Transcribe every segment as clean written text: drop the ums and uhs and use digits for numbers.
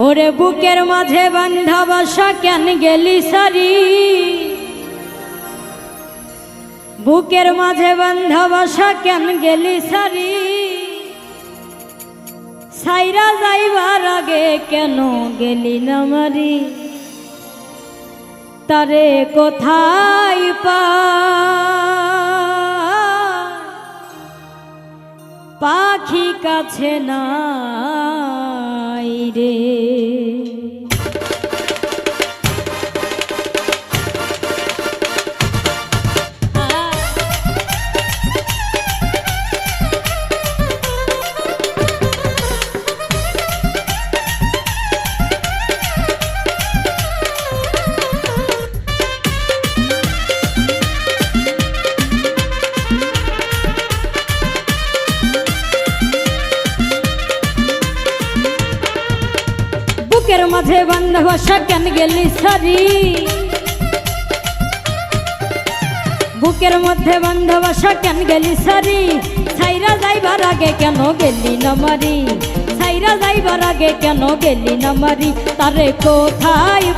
ওরে বুকের মাঝে বান্ধা বাসা কেন গেলি সারি, বুকের মাঝে বান্ধা বাসা কেন গেলি সারি, সাইরা যাইবার আগে কেন গেলি না মারি, তারে কোথায় পাখি কাছে নাই রে। বুকের মাঝে বান্ধা বাসা কেন গেলি সারি, বুকের মধ্যে বান্ধা বাসা কেন গেলি সারি, সাইরা যাইবার আগে কেন গেলি না মারি, সাইরা যাইবার আগে কেন গেলি না মারি, তারে কোথায়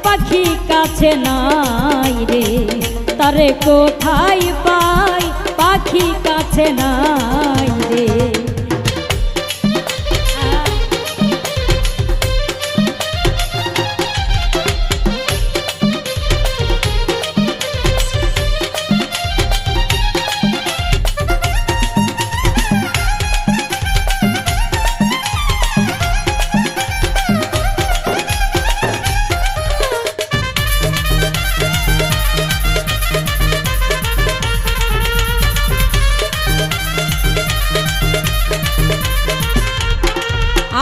পাখি কাছে নাই রে, তারে কোথায় পাই পাখি কাছে নাই রে।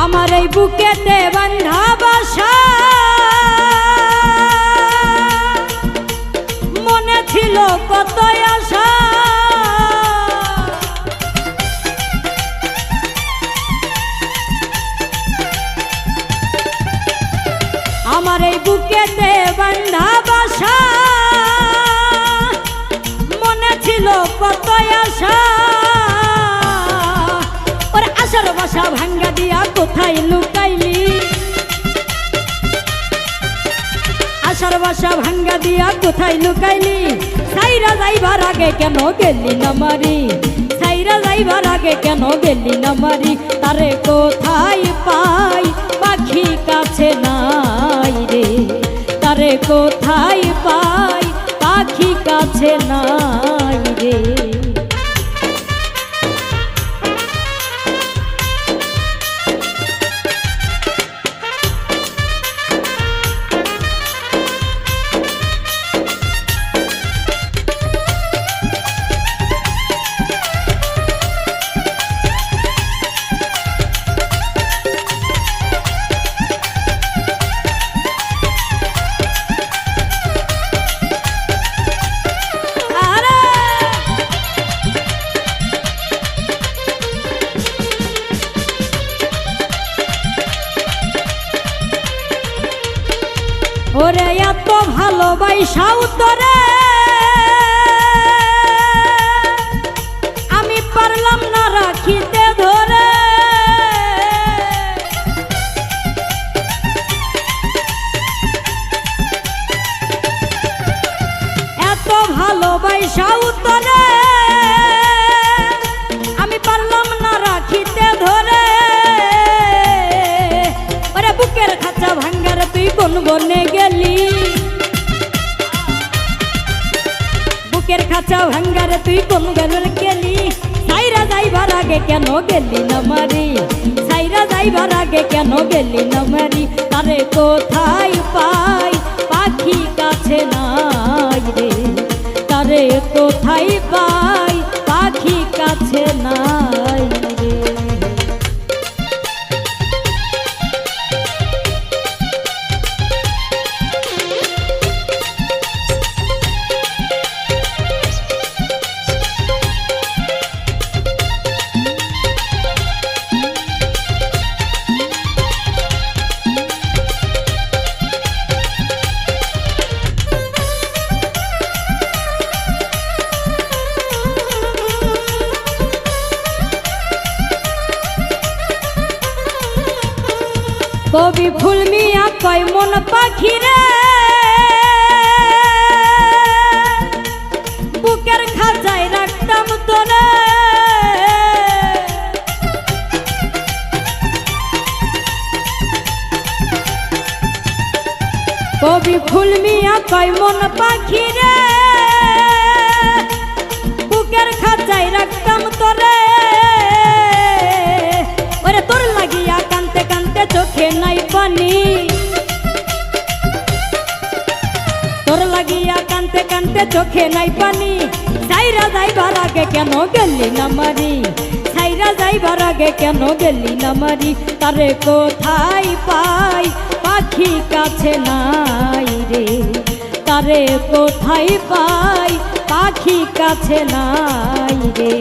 আমার এই বুকেতে বান্ধা বাসা মনে ছিল কত আশা, আমার এই বুকেতে বান্ধা বাসা মনে ছিল কত আশা, ওর আশার বাসা ভাঙ্গা দিয়া কোথায় লুকাইলি, আশার বাসা ভাঙ্গা দিয়া কোথায় লুকাইলি, সাইরা যাইবার আগে কেন গেলি না মারি, সাইরা যাইবার আগে কেন গেলি না মারি, তারে কোথায় পাই পাখি কাছে নাই রে, তারে কোথায় পাই পাখি কাছে নাই রে। ওরে এত ভালোবাসাও তোরে আমি পারলাম না রাখিতে ধরে, এত ভালোবাসাও তোরে আমি পারলাম না রাখিতে ধরে, ওরে বুকের খাঁচা ভাঙ্গার তুই কোন বনে গেলি, বুকের খাঁচা ভাঙ্গারে তুই কোন গেলে গেলি, সাইরা যাইবার আগে কেন গেলি না মারি, সাইরা যাইবার আগে কেন গেলি না মারি, তারে কোথায় পাই পাখি কাছে নাই রে, তারে কোথায় পাই পাখি কাছে নাই রে। কবি ফুল মিয়া কয় মন পাখি রে বুকের খাঁচায় রাখতাম তোরে। কবি ফুল মিয়া কয় মন পাখি রে বুকের খাঁচায় রাখতাম তোরে। ওরে তোর লাগিয়া কানতে কানতে চোখে নাই পানি, তোর লাগিয়া কানতে কানতে চোখে নাই পানি। সাইরা যাইবার আগে কেন গেলি না মারি, সাইরা যাইবার আগে কেন গেলি না মারি। তারে কোথায় পাই পাখি কাছে নাই রে, তারে কোথায় পাই পাখি কাছে নাই রে।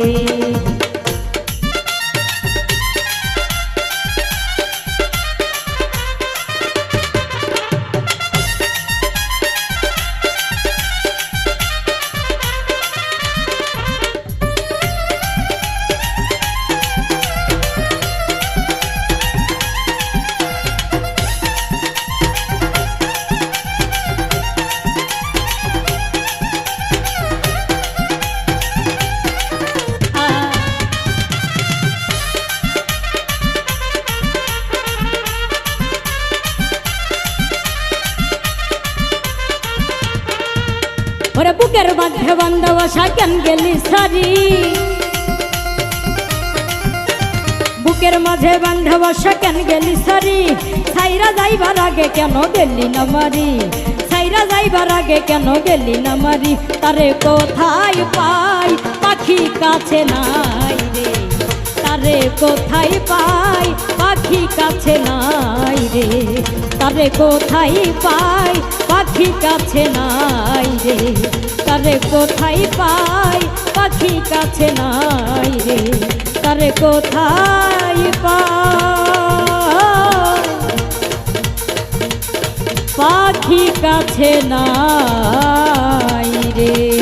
ওরে বুকের মাঝে বান্ধব সাকেন গেলি সারি, বুকের মাঝে বান্ধব সাকেন গেলি সারি। সাইরা যাইবার আগে কেন গেলি না মারি, সাইরা যাইবার আগে কেন গেলি না মারি। তারে কোথায় পাই পাখি কাছে নাই রে, তারে কোথায় পাই পাখি কাছে নাই রে। তারে কোথায় পাই পাখি কাছে নাই রে, তারে কোথায় পাই পাখি কাছে নাই রে। তারে কোথায় পাই পাখি কাছে নাই রে।